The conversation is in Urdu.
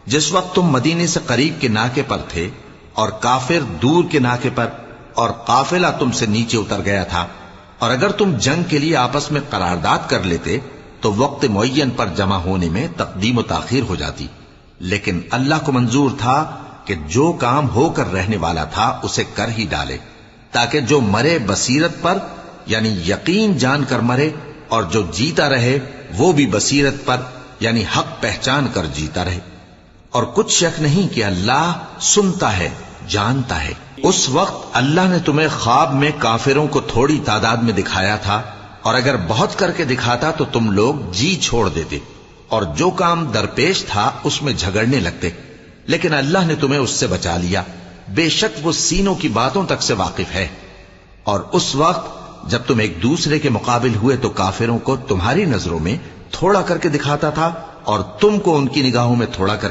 جس وقت تم مدینے سے قریب کے ناکے پر تھے اور کافر دور کے ناکے پر، اور قافلہ تم سے نیچے اتر گیا تھا، اور اگر تم جنگ کے لیے آپس میں قرارداد کر لیتے تو وقت معین پر جمع ہونے میں تقدیم و تاخیر ہو جاتی، لیکن اللہ کو منظور تھا کہ جو کام ہو کر رہنے والا تھا اسے کر ہی ڈالے، تاکہ جو مرے بصیرت پر یعنی یقین جان کر مرے، اور جو جیتا رہے وہ بھی بصیرت پر یعنی حق پہچان کر جیتا رہے۔ اور کچھ شک نہیں کہ اللہ سنتا ہے، جانتا ہے۔ اس وقت اللہ نے تمہیں خواب میں کافروں کو تھوڑی تعداد میں دکھایا تھا، اور اگر بہت کر کے دکھاتا تو تم لوگ جی چھوڑ دیتے، اور جو کام درپیش تھا اس میں جھگڑنے لگتے، لیکن اللہ نے تمہیں اس سے بچا لیا، بے شک وہ سینوں کی باتوں تک سے واقف ہے۔ اور اس وقت جب تم ایک دوسرے کے مقابل ہوئے تو کافروں کو تمہاری نظروں میں تھوڑا کر کے دکھاتا تھا، اور تم کو ان کی نگاہوں میں تھوڑا کر